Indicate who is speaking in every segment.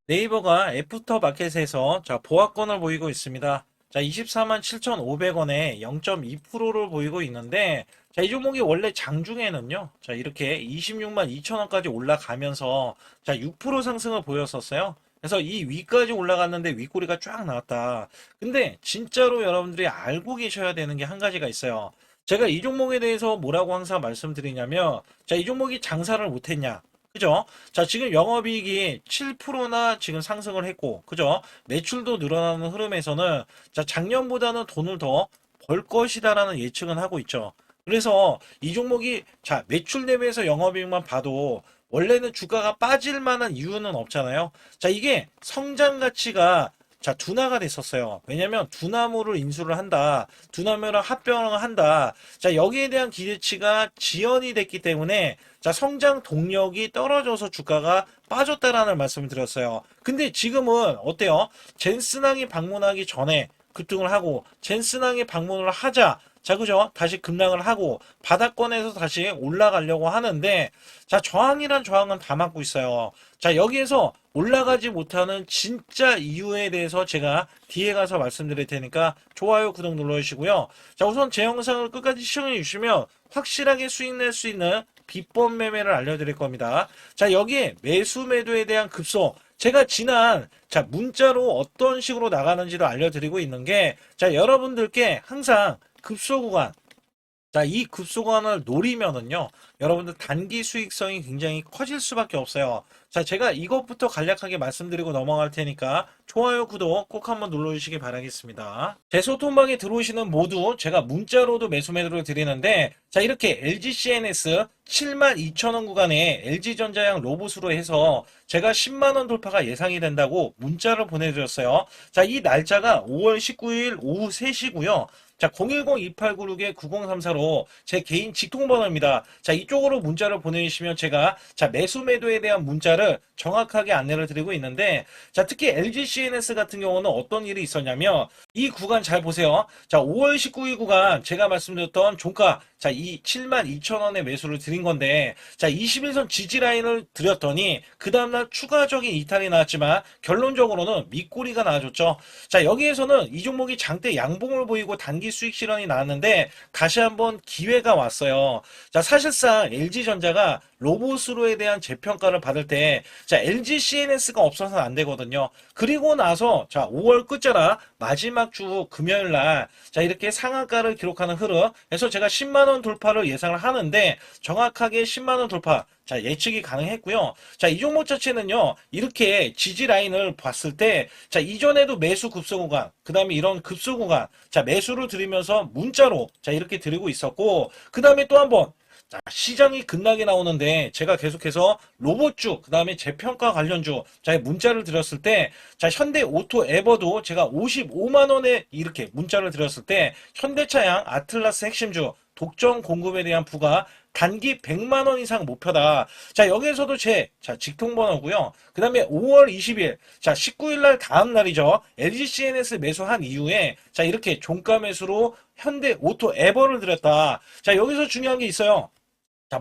Speaker 1: 네이버가 애프터마켓에서 보합권을 보이고 있습니다. 24만 7,500원에 0.2%를 보이고 있는데, 이 종목이 원래 장중에는요, 이렇게 26만 2천원까지 올라가면서, 6% 상승을 보였었어요. 그래서 이 위까지 올라갔는데 윗꼬리가 쫙 나왔다. 근데 진짜로 여러분들이 알고 계셔야 되는 게 한 가지가 있어요. 제가 이 종목에 대해서 뭐라고 항상 말씀드리냐면, 이 종목이 장사를 못했냐? 그죠? 지금 영업이익이 7%나 지금 상승을 했고, 그죠? 매출도 늘어나는 흐름에서는, 작년보다는 돈을 더 벌 것이다라는 예측은 하고 있죠. 그래서 이 종목이, 매출 대비해서 영업이익만 봐도, 원래는 주가가 빠질 만한 이유는 없잖아요. 이게 성장 가치가 둔화가 됐었어요. 왜냐면 두나무를 인수를 한다. 두나무랑 합병을 한다. 여기에 대한 기대치가 지연이 됐기 때문에 성장 동력이 떨어져서 주가가 빠졌다라는 말씀을 드렸어요. 근데 지금은 어때요? 젠스낭이 방문하기 전에 급등을 하고 젠스낭이 방문을 하자. 그죠? 다시 급락을 하고 바닥권에서 다시 올라가려고 하는데 저항이란 저항은 다 막고 있어요. 여기에서 올라가지 못하는 진짜 이유에 대해서 제가 뒤에 가서 말씀드릴 테니까 좋아요, 구독 눌러주시고요. 우선 제 영상을 끝까지 시청해 주시면 확실하게 수익 낼 수 있는 비법 매매를 알려드릴 겁니다. 여기에 매수 매도에 대한 급소. 제가 지난 문자로 어떤 식으로 나가는지도 알려드리고 있는 게 여러분들께 항상 급소 구간, 이 급소 구간을 노리면은요, 여러분들 단기 수익성이 굉장히 커질 수밖에 없어요. 제가 이것부터 간략하게 말씀드리고 넘어갈 테니까 좋아요, 구독 꼭 한번 눌러주시기 바라겠습니다. 제 소통방에 들어오시는 모두 제가 문자로도 매수 매도를 드리는데, 이렇게 LG CNS 72,000원 구간에 LG전자양 로봇으로 해서 제가 10만원 돌파가 예상이 된다고 문자를 보내드렸어요. 이 날짜가 5월 19일 오후 3시고요. 010-2896-9034로 제 개인 직통번호입니다. 이쪽으로 문자를 보내주시면 제가 매수 매도에 대한 문자를 정확하게 안내를 드리고 있는데, 특히 LG CNS 같은 경우는 어떤 일이 있었냐면, 이 구간 잘 보세요. 5월 19일 구간 제가 말씀드렸던 종가, 이 72,000원의 매수를 드린 건데, 21선 지지 라인을 드렸더니 그 다음날 추가적인 이탈이 나왔지만 결론적으로는 밑꼬리가 나와줬죠. 여기에서는 이 종목이 장대 양봉을 보이고 단기 수익 실현이 나왔는데 다시 한번 기회가 왔어요. 사실상 LG전자가 로봇으로에 대한 재평가를 받을 때 LG CNS가 없어서는 안 되거든요. 그리고 나서 5월 끝자락 마지막 주 금요일 날 이렇게 상한가를 기록하는 흐름. 그래서 제가 10만 원 돌파를 예상을 하는데 정확하게 10만 원 돌파 예측이 가능했고요. 이 종목 자체는요, 이렇게 지지 라인을 봤을 때, 이전에도 매수 급소 구간, 그 다음에 이런 급소 구간, 매수를 드리면서 문자로, 이렇게 드리고 있었고, 그 다음에 또 한 번, 시장이 급락이 나오는데 제가 계속해서 로봇주, 그 다음에 재평가 관련주, 문자를 드렸을 때, 현대 오토 에버도 제가 55만원에 이렇게 문자를 드렸을 때, 현대차양 아틀라스 핵심주, 독점 공급에 대한 부가 단기 100만원 이상 목표다. 여기에서도 제, 직통번호고요. 그 다음에 5월 20일, 19일 날 다음 날이죠. LG CNS 매수한 이후에, 이렇게 종가 매수로 현대 오토 에버를 드렸다. 여기서 중요한 게 있어요.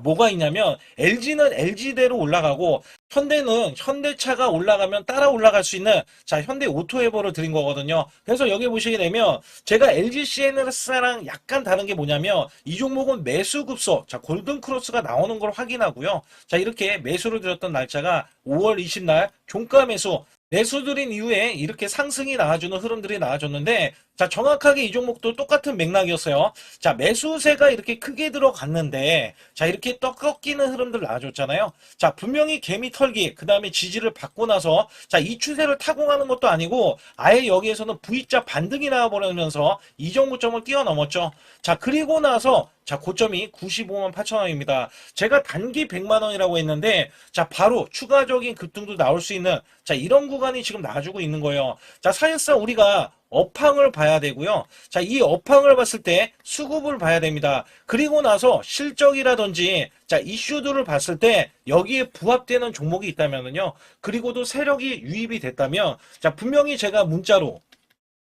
Speaker 1: 뭐가 있냐면 LG는 LG대로 올라가고 현대는 현대차가 올라가면 따라 올라갈 수 있는 현대 오토에버를 드린 거거든요. 그래서 여기 보시게 되면 제가 LG CNS랑 약간 다른 게 뭐냐면 이 종목은 매수 급소, 골든 크로스가 나오는 걸 확인하고요. 이렇게 매수를 드렸던 날짜가 5월 20날 종가 매수, 매수 드린 이후에 이렇게 상승이 나와주는 흐름들이 나와줬는데, 정확하게 이 종목도 똑같은 맥락이었어요. 매수세가 이렇게 크게 들어갔는데, 이렇게 떡 꺾이는 흐름들 나와줬잖아요. 분명히 개미 털기, 그 다음에 지지를 받고 나서, 이 추세를 타고 가는 것도 아니고, 아예 여기에서는 V자 반등이 나와버리면서 이 정도점을 뛰어넘었죠. 그리고 나서, 고점이 95만 8천 원입니다. 제가 단기 100만 원이라고 했는데, 바로 추가적인 급등도 나올 수 있는, 이런 구간이 지금 나와주고 있는 거예요. 사실상 우리가 업황을 봐야 되고요. 이 업황을 봤을 때 수급을 봐야 됩니다. 그리고 나서 실적이라든지, 이슈들을 봤을 때 여기에 부합되는 종목이 있다면요. 그리고도 세력이 유입이 됐다면, 분명히 제가 문자로,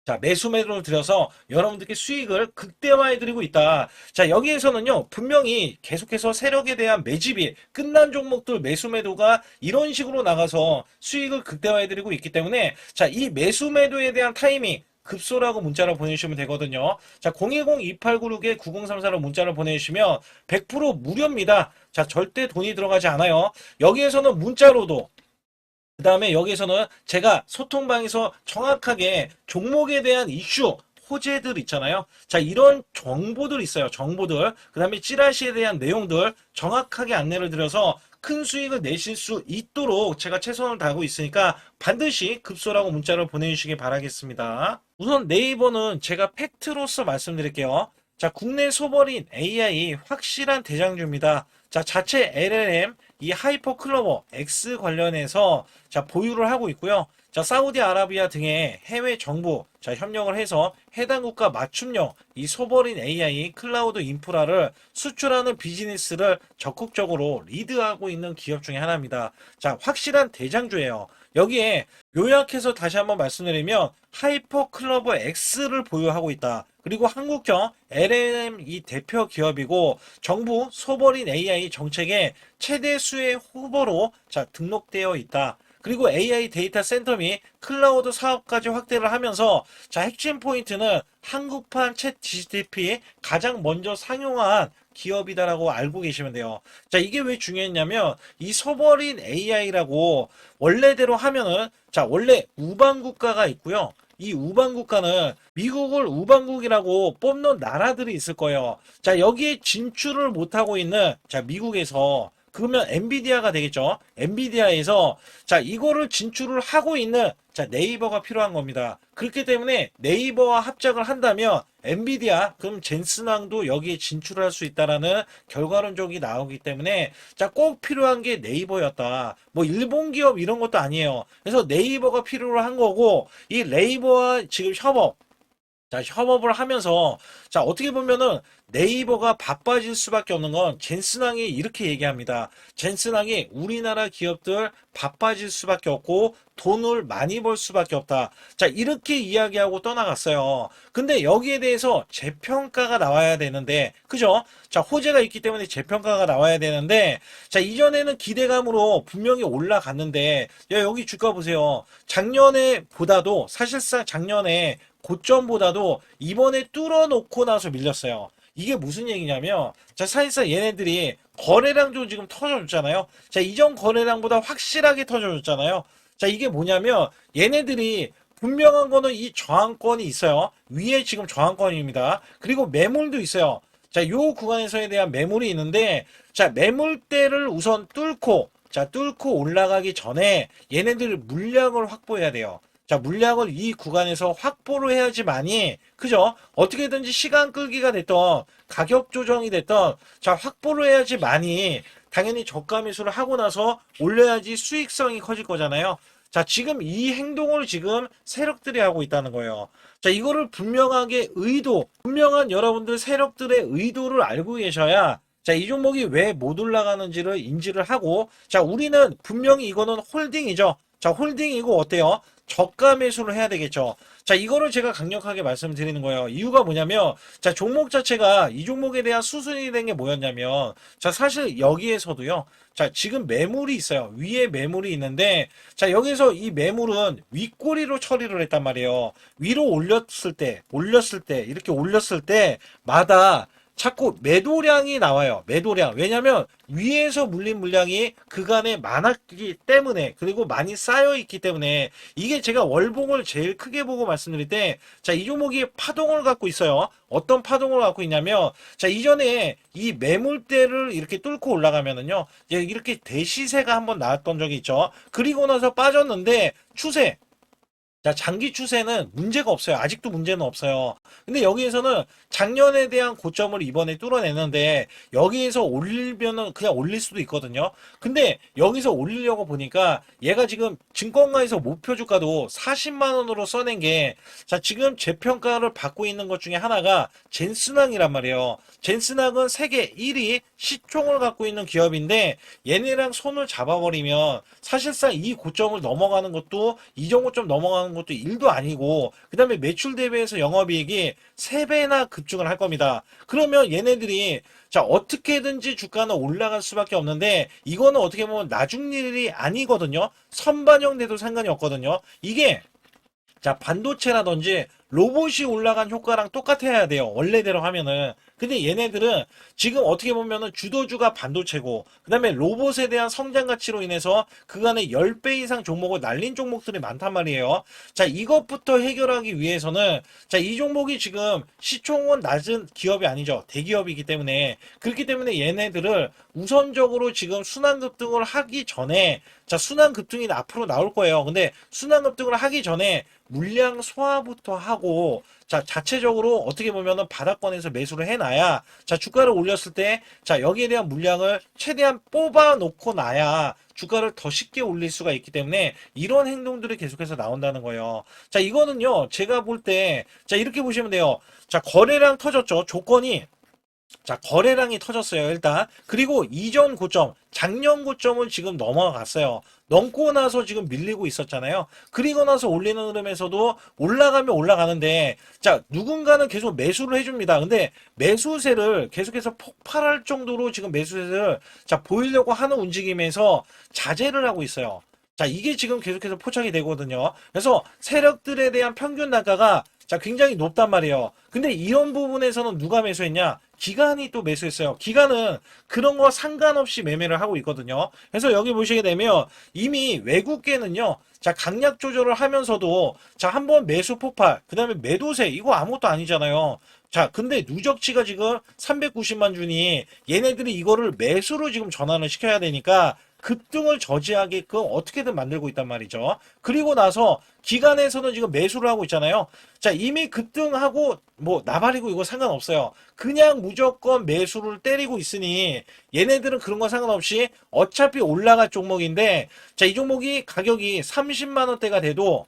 Speaker 1: 자, 매수 매도를 들여서 여러분들께 수익을 극대화해드리고 있다. 자, 여기에서는요, 분명히 계속해서 세력에 대한 매집이 끝난 종목들 매수 매도가 이런 식으로 나가서 수익을 극대화해드리고 있기 때문에, 자, 이 매수 매도에 대한 타이밍, 급소라고 문자를 보내주시면 되거든요. 자, 010-2896-9034로 문자를 보내주시면 100% 무료입니다. 자, 절대 돈이 들어가지 않아요. 여기에서는 문자로도, 그 다음에 여기에서는 제가 소통방에서 정확하게 종목에 대한 이슈, 호재들 있잖아요. 자, 이런 정보들 있어요. 정보들. 그 다음에 찌라시에 대한 내용들 정확하게 안내를 드려서 큰 수익을 내실 수 있도록 제가 최선을 다하고 있으니까 반드시 급소라고 문자를 보내주시기 바라겠습니다. 우선 네이버는 제가 팩트로서 말씀드릴게요. 자, 국내 소버린 AI 확실한 대장주입니다. 자, 자체 LLM 이 하이퍼 클로버 X 관련해서 자, 보유를 하고 있고요. 자, 사우디아라비아 등의 해외 정부 자, 협력을 해서 해당 국가 맞춤형 이 소버린 AI 클라우드 인프라를 수출하는 비즈니스를 적극적으로 리드하고 있는 기업 중에 하나입니다. 자, 확실한 대장주예요. 여기에 요약해서 다시 한번 말씀드리면 하이퍼 클로버 X를 보유하고 있다. 그리고 한국형 LLM 이 대표 기업이고 정부 소버린 AI 정책의 최대 수의 후보로 자, 등록되어 있다. 그리고 AI 데이터 센터 및 클라우드 사업까지 확대를 하면서 자, 핵심 포인트는 한국판 챗 GTP 가장 먼저 상용한 기업이다라고 알고 계시면 돼요. 자, 이게 왜 중요했냐면 이 소버린 AI라고 원래대로 하면은 자, 원래 우방 국가가 있고요. 이 우방 국가는 미국을 우방국이라고 뽑는 나라들이 있을 거예요. 자, 여기에 진출을 못하고 있는 자, 미국에서 그러면 엔비디아가 되겠죠. 엔비디아에서 자, 이거를 진출을 하고 있는 자, 네이버가 필요한 겁니다. 그렇기 때문에 네이버와 합작을 한다면 엔비디아 그럼 젠슨왕도 여기에 진출할 수 있다라는 결과론적이 나오기 때문에 자, 꼭 필요한 게 네이버였다. 뭐 일본 기업 이런 것도 아니에요. 그래서 네이버가 필요로 한 거고 이 네이버와 지금 협업 자, 협업을 하면서, 자, 어떻게 보면은 네이버가 바빠질 수밖에 없는 건 젠슨왕이 이렇게 얘기합니다. 젠슨왕이 우리나라 기업들 바빠질 수밖에 없고 돈을 많이 벌 수밖에 없다. 자, 이렇게 이야기하고 떠나갔어요. 근데 여기에 대해서 재평가가 나와야 되는데, 그죠? 자, 호재가 있기 때문에 재평가가 나와야 되는데, 자, 이전에는 기대감으로 분명히 올라갔는데, 야, 여기 주가 보세요. 작년에 보다도, 사실상 작년에 고점보다도 이번에 뚫어놓고 나서 밀렸어요. 이게 무슨 얘기냐면 자, 사실상 얘네들이 거래량도 지금 터져줬잖아요. 자, 이전 거래량보다 확실하게 터져줬잖아요. 자, 이게 뭐냐면 얘네들이 분명한 거는 이 저항권이 있어요. 위에 지금 저항권입니다. 그리고 매물도 있어요. 자, 요 구간에서에 대한 매물이 있는데 자, 매물대를 우선 뚫고 올라가기 전에 얘네들 물량을 확보해야 돼요. 자, 물량을 이 구간에서 확보를 해야지만이, 그죠? 어떻게든지 시간 끌기가 됐던, 가격 조정이 됐던, 자, 확보를 해야지만이, 당연히 저가 매수를 하고 나서 올려야지 수익성이 커질 거잖아요. 자, 지금 이 행동을 지금 세력들이 하고 있다는 거예요. 자, 이거를 분명한 여러분들 세력들의 의도를 알고 계셔야, 자, 이 종목이 왜 못 올라가는지를 인지를 하고, 자, 우리는 분명히 이거는 홀딩이죠. 자, 홀딩이고 어때요? 저가 매수를 해야 되겠죠. 자, 이거를 제가 강력하게 말씀드리는 거예요. 이유가 뭐냐면, 자, 종목 자체가 이 종목에 대한 수순이 된 게 뭐였냐면, 자, 사실 여기에서도요, 자, 지금 매물이 있어요. 위에 매물이 있는데, 자, 여기서 이 매물은 윗꼬리로 처리를 했단 말이에요. 위로 이렇게 올렸을 때마다 자꾸 매도량이 나와요. 매도량. 왜냐면 위에서 물린 물량이 그간에 많았기 때문에 그리고 많이 쌓여 있기 때문에 이게 제가 월봉을 제일 크게 보고 말씀드릴 때 자, 이 종목이 파동을 갖고 있어요. 어떤 파동을 갖고 있냐면 자, 이전에 이 매물대를 이렇게 뚫고 올라가면은요. 이렇게 대시세가 한번 나왔던 적이 있죠. 그리고 나서 빠졌는데 추세 자, 장기 추세는 문제가 없어요. 아직도 문제는 없어요. 근데 여기에서는 작년에 대한 고점을 이번에 뚫어내는데 여기에서 올리면은 그냥 올릴 수도 있거든요. 근데 여기서 올리려고 보니까 얘가 지금 증권가에서 목표 주가도 40만 원으로 써낸 게 자, 지금 재평가를 받고 있는 것 중에 하나가 젠슨왕이란 말이에요. 젠슨왕은 세계 1위 시총을 갖고 있는 기업인데 얘네랑 손을 잡아버리면 사실상 이 고점을 넘어가는 것도 이 정도 좀 넘어가는 올라간 것도 일도 아니고 그 다음에 매출 대비해서 영업이익이 3배나 급증을 할 겁니다. 그러면 얘네들이 자 어떻게든지 주가는 올라갈 수밖에 없는데 이거는 어떻게 보면 나중 일이 아니거든요. 선반영돼도 상관이 없거든요. 이게 자, 반도체라든지 로봇이 올라간 효과랑 똑같아야 돼요. 원래대로 하면은. 근데 얘네들은 지금 어떻게 보면은 주도주가 반도체고, 그 다음에 로봇에 대한 성장 가치로 인해서 그간에 10배 이상 종목을 날린 종목들이 많단 말이에요. 자, 이것부터 해결하기 위해서는, 자, 이 종목이 지금 시총은 낮은 기업이 아니죠. 대기업이기 때문에. 그렇기 때문에 얘네들을 우선적으로 지금 순환급등을 하기 전에, 자, 순환급등이 앞으로 나올 거예요. 근데 순환급등을 하기 전에 물량 소화부터 하고 자 자체적으로 어떻게 보면은 바닥권에서 매수를 해놔야 자 주가를 올렸을 때 자 여기에 대한 물량을 최대한 뽑아 놓고 나야 주가를 더 쉽게 올릴 수가 있기 때문에 이런 행동들이 계속해서 나온다는 거예요. 자 이거는요 제가 볼 때 자 이렇게 보시면 돼요. 자 거래량 터졌죠. 조건이 자, 거래량이 터졌어요, 일단. 그리고 이전 고점, 작년 고점을 지금 넘어갔어요. 넘고 나서 지금 밀리고 있었잖아요. 그리고 나서 올리는 흐름에서도 올라가면 올라가는데, 자, 누군가는 계속 매수를 해줍니다. 근데 매수세를 계속해서 폭발할 정도로 지금 매수세를, 자, 보이려고 하는 움직임에서 자제를 하고 있어요. 자, 이게 지금 계속해서 포착이 되거든요. 그래서 세력들에 대한 평균 단가가 자, 굉장히 높단 말이에요. 근데 이런 부분에서는 누가 매수했냐? 기관이 또 매수했어요. 기관은 그런 거 상관없이 매매를 하고 있거든요. 그래서 여기 보시게 되면 이미 외국계는요. 자, 강약 조절을 하면서도 자, 한번 매수 폭발, 그 다음에 매도세, 이거 아무것도 아니잖아요. 자, 근데 누적치가 지금 390만 주니 얘네들이 이거를 매수로 지금 전환을 시켜야 되니까 급등을 저지하게끔 어떻게든 만들고 있단 말이죠. 그리고 나서 기관에서는 지금 매수를 하고 있잖아요. 자, 이미 급등하고 뭐 나발이고 이거 상관없어요. 그냥 무조건 매수를 때리고 있으니 얘네들은 그런 거 상관없이 어차피 올라갈 종목인데 자, 이 종목이 가격이 30만 원대가 돼도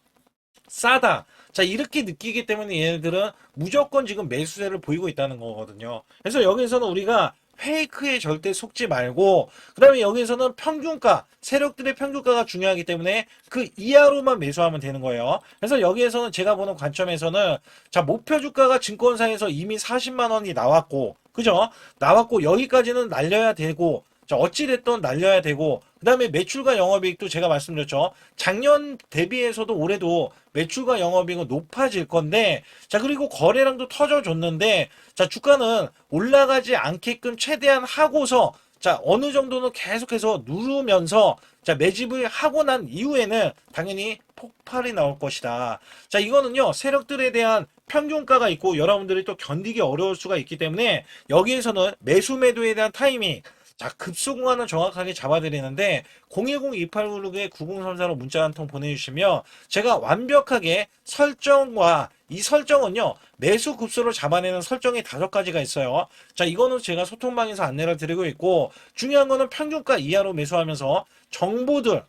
Speaker 1: 싸다. 자, 이렇게 느끼기 때문에 얘네들은 무조건 지금 매수세를 보이고 있다는 거거든요. 그래서 여기서는 우리가 페이크에 절대 속지 말고, 그 다음에 여기서는 평균가, 세력들의 평균가가 중요하기 때문에 그 이하로만 매수하면 되는 거예요. 그래서 여기에서는 제가 보는 관점에서는, 자, 목표 주가가 증권사에서 이미 40만 원이 나왔고, 그죠? 나왔고, 여기까지는 날려야 되고, 자, 어찌됐든 날려야 되고, 그 다음에 매출과 영업이익도 제가 말씀드렸죠. 작년 대비해서도 올해도 매출과 영업이익은 높아질 건데, 자, 그리고 거래량도 터져줬는데, 자, 주가는 올라가지 않게끔 최대한 하고서, 자, 어느 정도는 계속해서 누르면서, 자, 매집을 하고 난 이후에는 당연히 폭발이 나올 것이다. 자, 이거는요, 세력들에 대한 평균가가 있고, 여러분들이 또 견디기 어려울 수가 있기 때문에, 여기에서는 매수 매도에 대한 타이밍, 자, 급소 공간을 정확하게 잡아드리는데 010-2896-9034로 문자 한 통 보내주시면 제가 완벽하게 설정과 이 설정은요 매수 급소를 잡아내는 설정이 5가지가 있어요. 자, 이거는 제가 소통방에서 안내를 드리고 있고 중요한 거는 평균가 이하로 매수하면서 정보들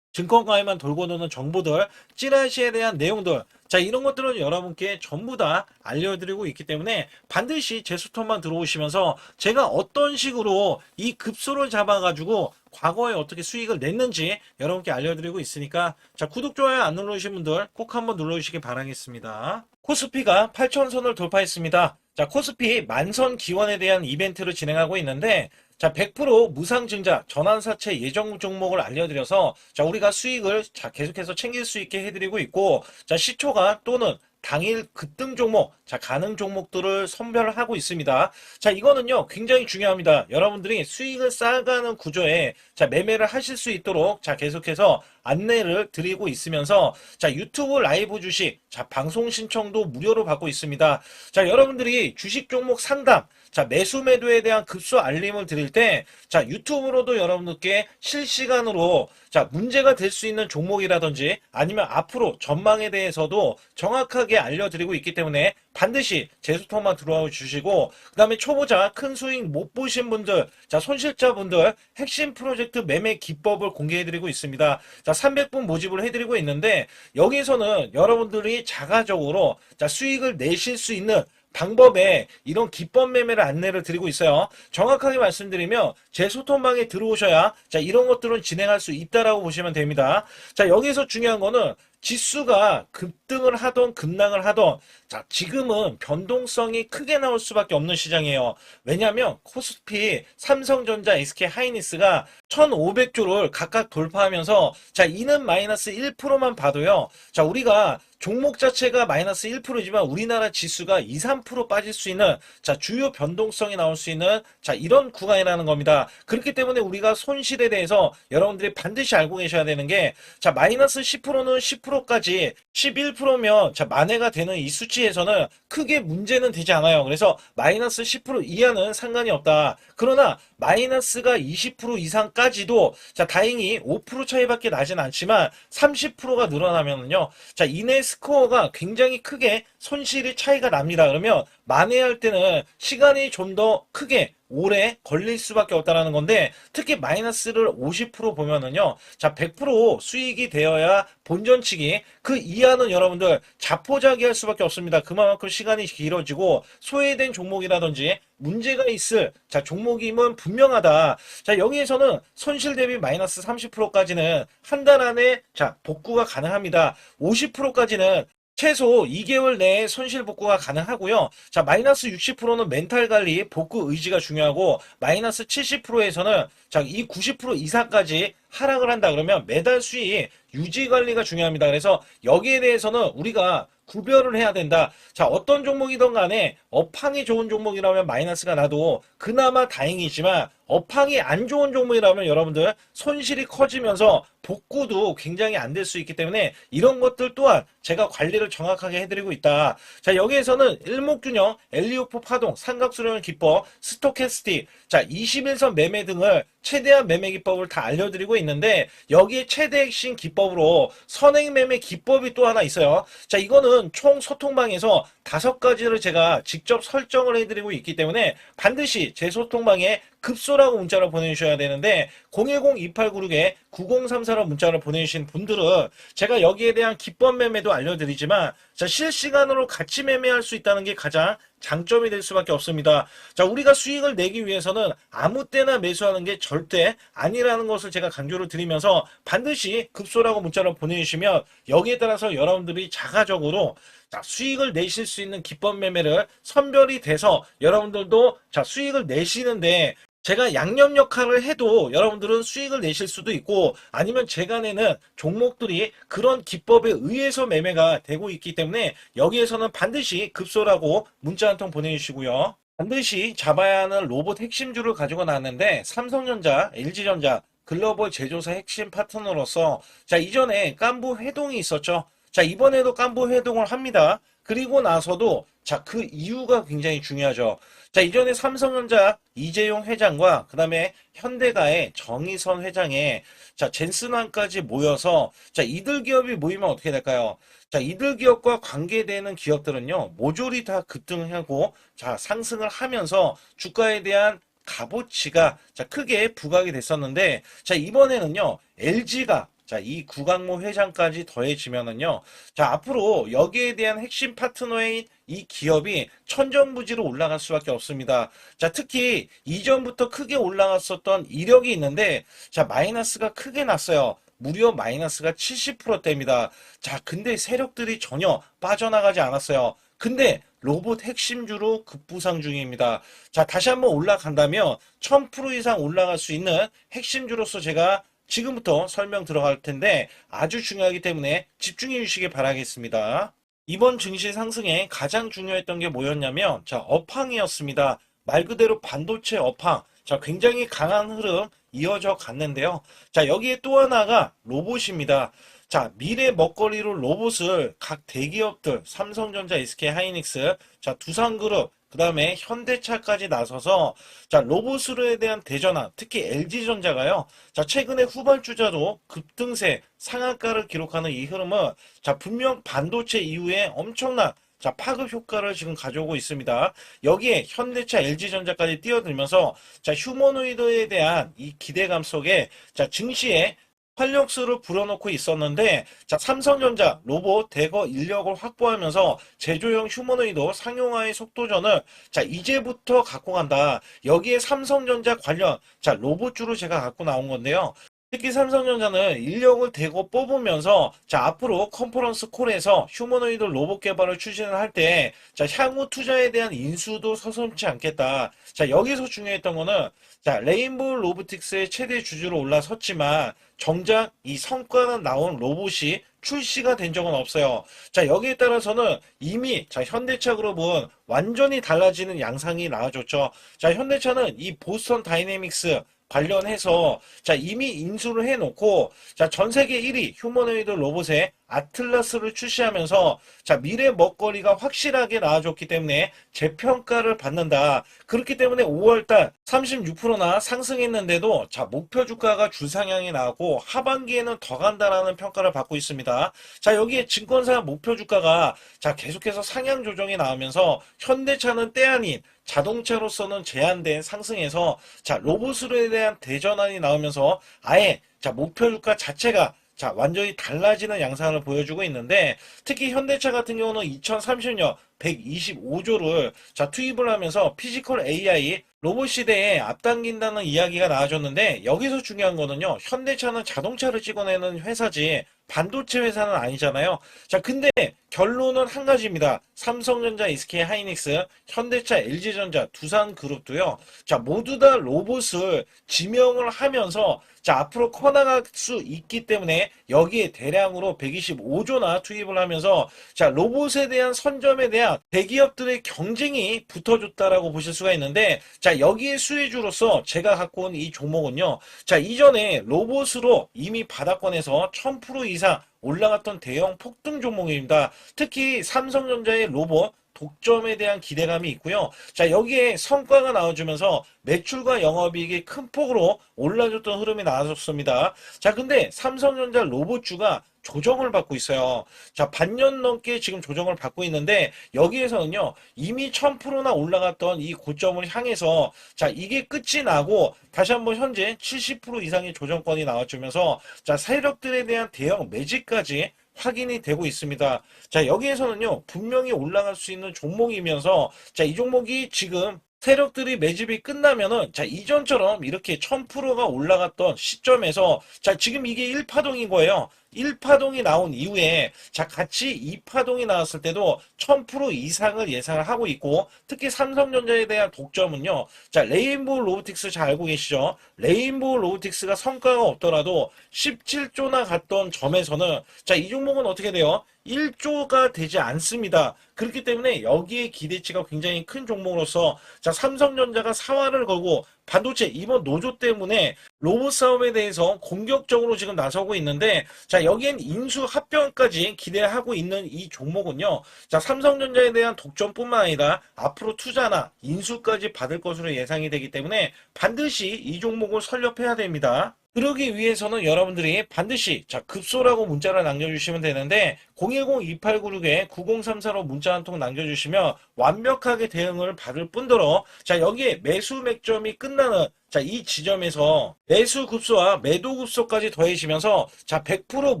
Speaker 1: 증권가에만 돌고 도는 정보들, 찌라시에 대한 내용들, 자, 이런 것들은 여러분께 전부 다 알려드리고 있기 때문에 반드시 제 수통만 들어오시면서 제가 어떤 식으로 이 급소를 잡아가지고 과거에 어떻게 수익을 냈는지 여러분께 알려드리고 있으니까 자, 구독, 좋아요 안 눌러주신 분들 꼭 한번 눌러주시기 바라겠습니다. 코스피가 8,000선을 돌파했습니다. 자, 코스피 만선 기원에 대한 이벤트를 진행하고 있는데 자, 100% 무상증자 전환사채 예정 종목을 알려드려서 자, 우리가 수익을 자, 계속해서 챙길 수 있게 해드리고 있고 자, 시초가 또는 당일 급등 종목, 자, 가능 종목들을 선별하고 있습니다. 자, 이거는요, 굉장히 중요합니다. 여러분들이 수익을 쌓아가는 구조에, 자, 매매를 하실 수 있도록, 자, 계속해서 안내를 드리고 있으면서, 자, 유튜브 라이브 주식, 자, 방송 신청도 무료로 받고 있습니다. 자, 여러분들이 주식 종목 상담, 자, 매수 매도에 대한 급소 알림을 드릴 때, 자, 유튜브로도 여러분들께 실시간으로, 자, 문제가 될 수 있는 종목이라든지 아니면 앞으로 전망에 대해서도 정확하게 알려드리고 있기 때문에 반드시 제 소통만 들어와 주시고 그 다음에 초보자 큰 수익 못 보신 분들 자 손실자분들 핵심 프로젝트 매매 기법을 공개해드리고 있습니다. 자 300분 모집을 해드리고 있는데 여기서는 여러분들이 자가적으로 자 수익을 내실 수 있는 방법에 이런 기법 매매를 안내를 드리고 있어요. 정확하게 말씀드리면 제 소통방에 들어오셔야 자 이런 것들은 진행할 수 있다라고 보시면 됩니다. 자 여기서 중요한 거는 지수가 급등을 하던 급락을 하던 자 지금은 변동성이 크게 나올 수밖에 없는 시장이에요. 왜냐하면 코스피, 삼성전자, SK하이닉스가 1500조를 각각 돌파하면서 자 이는 마이너스 1%만 봐도요. 자 우리가 종목 자체가 마이너스 1%지만 우리나라 지수가 2, 3% 빠질 수 있는 자 주요 변동성이 나올 수 있는 자 이런 구간이라는 겁니다. 그렇기 때문에 우리가 손실에 대해서 여러분들이 반드시 알고 계셔야 되는 게 자 마이너스 10%는 10%까지 11%면 자 만회가 되는 이 수치에서는 크게 문제는 되지 않아요. 그래서 마이너스 10% 이하는 상관이 없다. 그러나 마이너스가 20% 이상까지도 자 다행히 5% 차이밖에 나진 않지만 30%가 늘어나면은요. 자 이내 스코어가 굉장히 크게 손실이 차이가 납니다. 그러면 만회할 때는 시간이 좀 더 크게 오래 걸릴 수밖에 없다라는 건데 특히 마이너스를 50% 보면은요. 자 100% 수익이 되어야 본전치기 그 이하는 여러분들 자포자기할 수밖에 없습니다. 그만큼 시간이 길어지고 소외된 종목이라든지 문제가 있을 자 종목임은 분명하다. 자 여기에서는 손실 대비 마이너스 30%까지는 한 달 안에 자 복구가 가능합니다. 50%까지는 최소 2개월 내에 손실 복구가 가능하고요. 자, 마이너스 60%는 멘탈 관리, 복구 의지가 중요하고, 마이너스 70%에서는 자, 이 90% 이상까지 하락을 한다 그러면 매달 수익 유지 관리가 중요합니다. 그래서 여기에 대해서는 우리가 구별을 해야 된다. 자, 어떤 종목이든 간에 업황이 좋은 종목이라면 마이너스가 나도 그나마 다행이지만 업황이 안 좋은 종목이라면 여러분들 손실이 커지면서 복구도 굉장히 안 될 수 있기 때문에 이런 것들 또한 제가 관리를 정확하게 해드리고 있다. 자, 여기에서는 일목균형, 엘리오프 파동, 삼각수렴 기법, 스토캐스틱, 자, 21선 매매 등을 최대한 매매 기법을 다 알려드리고 있는데 여기에 최대 핵심 기법으로 선행 매매 기법이 또 하나 있어요. 자, 이거는 총 소통방에서 5가지를 제가 직접 설정을 해드리고 있기 때문에 반드시 제 소통방에 급소라고 문자를 보내주셔야 되는데 010-2896-9034로 문자를 보내주신 분들은 제가 여기에 대한 기법 매매도 알려드리지만 자 실시간으로 같이 매매할 수 있다는 게 가장 장점이 될 수밖에 없습니다. 자 우리가 수익을 내기 위해서는 아무 때나 매수하는 게 절대 아니라는 것을 제가 강조를 드리면서 반드시 급소라고 문자를 보내주시면 여기에 따라서 여러분들이 자가적으로 자, 수익을 내실 수 있는 기법 매매를 선별이 돼서 여러분들도 자, 수익을 내시는데 제가 양념 역할을 해도 여러분들은 수익을 내실 수도 있고 아니면 제가 내는 종목들이 그런 기법에 의해서 매매가 되고 있기 때문에 여기에서는 반드시 급소라고 문자 한 통 보내주시고요. 반드시 잡아야 하는 로봇 핵심주를 가지고 나왔는데 삼성전자, LG전자, 글로벌 제조사 핵심 파트너로서 자 이전에 깐부 회동이 있었죠. 자 이번에도 깐부 회동을 합니다. 그리고 나서도 자 그 이유가 굉장히 중요하죠. 자 이전에 삼성전자 이재용 회장과 그 다음에 현대가의 정의선 회장의 자 젠슨왕까지 모여서 자 이들 기업이 모이면 어떻게 될까요? 자 이들 기업과 관계되는 기업들은요 모조리 다 급등하고 자 상승을 하면서 주가에 대한 값어치가 자 크게 부각이 됐었는데 자 이번에는요 LG가 자, 이 구강모 회장까지 더해지면은요. 자, 앞으로 여기에 대한 핵심 파트너인 이 기업이 천정부지로 올라갈 수밖에 없습니다. 자, 특히 이전부터 크게 올라갔었던 이력이 있는데 자, 마이너스가 크게 났어요. 무려 마이너스가 70%대입니다. 자, 근데 세력들이 전혀 빠져나가지 않았어요. 근데 로봇 핵심주로 급부상 중입니다. 자, 다시 한번 올라간다면 1000% 이상 올라갈 수 있는 핵심주로서 제가 지금부터 설명 들어갈 텐데 아주 중요하기 때문에 집중해 주시기 바라겠습니다. 이번 증시 상승에 가장 중요했던 게 뭐였냐면 자 업황이었습니다. 말 그대로 반도체 업황. 자 굉장히 강한 흐름 이어져 갔는데요. 자 여기에 또 하나가 로봇입니다. 자 미래 먹거리로 로봇을 각 대기업들 삼성전자, SK하이닉스, 자 두산그룹 그 다음에 현대차까지 나서서 자 로봇으로에 대한 대전환 특히 LG전자가요 자 최근에 후발주자도 급등세 상한가를 기록하는 이 흐름은 자 분명 반도체 이후에 엄청난 자 파급 효과를 지금 가져오고 있습니다. 여기에 현대차, LG전자까지 뛰어들면서 자 휴머노이드에 대한 이 기대감 속에 자 증시에 활력소를 불어넣고 있었는데 자 삼성전자 로봇 대거 인력을 확보하면서 제조용 휴머노이드 상용화의 속도전을 자 이제부터 갖고 간다. 여기에 삼성전자 관련 자 로봇주로 제가 갖고 나온 건데요. 특히 삼성전자는 인력을 대거 뽑으면서 자 앞으로 컨퍼런스 콜에서 휴머노이드 로봇 개발을 추진을 할 때 자 향후 투자에 대한 인수도 서슴지 않겠다. 자 여기서 중요했던 거는 자 레인보우 로보틱스의 최대 주주로 올라섰지만 정작 이 성과는 나온 로봇이 출시가 된 적은 없어요. 자 여기에 따라서는 이미 자 현대차 그룹은 완전히 달라지는 양상이 나와줬죠. 자 현대차는 이 보스턴 다이내믹스 관련해서 자 이미 인수를 해놓고 자 전 세계 1위 휴머노이드 로봇의 아틀라스를 출시하면서 자 미래 먹거리가 확실하게 나와줬기 때문에 재평가를 받는다. 그렇기 때문에 5월달 36%나 상승했는데도 자 목표 주가가 주상향이 나오고 하반기에는 더 간다라는 평가를 받고 있습니다. 자 여기에 증권사 목표 주가가 자 계속해서 상향 조정이 나오면서 현대차는 때 아닌 자동차로서는 제한된 상승에서 자 로봇으로에 대한 대전환이 나오면서 아예 자 목표 주가 자체가 자 완전히 달라지는 양상을 보여주고 있는데 특히 현대차 같은 경우는 2030년 125조를 자 투입을 하면서 피지컬 AI 로봇 시대에 앞당긴다는 이야기가 나와줬는데 여기서 중요한 거는요. 현대차는 자동차를 찍어내는 회사지 반도체 회사는 아니잖아요. 자 근데 결론은 한 가지입니다. 삼성전자, SK 하이닉스, 현대차, LG전자, 두산그룹도요. 자 모두 다 로봇을 지명을 하면서 자 앞으로 커나갈 수 있기 때문에 여기에 대량으로 125조나 투입을 하면서 자 로봇에 대한 선점에 대한 대기업들의 경쟁이 붙어줬다라고 보실 수가 있는데 자 여기에 수혜주로서 제가 갖고 온 이 종목은요. 자 이전에 로봇으로 이미 바닥권에서 1000% 이상 올라갔던 대형 폭등 종목입니다. 특히 삼성전자의 로봇 독점에 대한 기대감이 있고요. 자 여기에 성과가 나와주면서 매출과 영업이익이 큰 폭으로 올라줬던 흐름이 나왔습니다. 자 근데 삼성전자 로봇주가 조정을 받고 있어요. 자 반년 넘게 지금 조정을 받고 있는데 여기에서는요 이미 1000%나 올라갔던 이 고점을 향해서 자 이게 끝이 나고 다시 한번 현재 70% 이상의 조정권이 나와주면서 자 세력들에 대한 대형 매집까지 확인이 되고 있습니다. 자 여기에서는요 분명히 올라갈 수 있는 종목이면서 자 이 종목이 지금 세력들이 매집이 끝나면은 자 이전처럼 이렇게 1000%가 올라갔던 시점에서 자 지금 이게 1파동인 거예요. 1파동이 나온 이후에 자 같이 2파동이 나왔을 때도 1000% 이상을 예상을 하고 있고 특히 삼성전자에 대한 독점은요. 자 레인보우 로보틱스 잘 알고 계시죠? 레인보우 로보틱스가 성과가 없더라도 17조나 갔던 점에서는 자 이 종목은 어떻게 돼요? 1조가 되지 않습니다. 그렇기 때문에 여기에 기대치가 굉장히 큰 종목으로서 자 삼성전자가 사활을 걸고 반도체 이번 노조 때문에 로봇 사업에 대해서 공격적으로 지금 나서고 있는데 자 여기엔 인수 합병까지 기대하고 있는 이 종목은요. 자 삼성전자에 대한 독점뿐만 아니라 앞으로 투자나 인수까지 받을 것으로 예상이 되기 때문에 반드시 이 종목을 설립해야 됩니다. 그러기 위해서는 여러분들이 반드시 자 급소라고 문자를 남겨주시면 되는데 010-2896-9034로 문자 한 통 남겨주시면 완벽하게 대응을 받을 뿐더러 자 여기에 매수 맥점이 끝나는 자 이 지점에서 매수 급소와 매도 급소까지 더해지면서 자 100%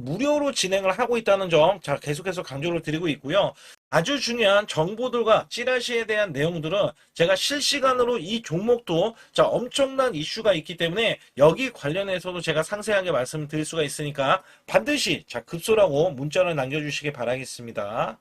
Speaker 1: 무료로 진행을 하고 있다는 점 자 계속해서 강조를 드리고 있고요. 아주 중요한 정보들과 찌라시에 대한 내용들은 제가 실시간으로 이 종목도 자 엄청난 이슈가 있기 때문에 여기 관련해서도 제가 상세하게 말씀드릴 수가 있으니까 반드시 자 급소라고 문자를 남겨주시기 바라겠습니다.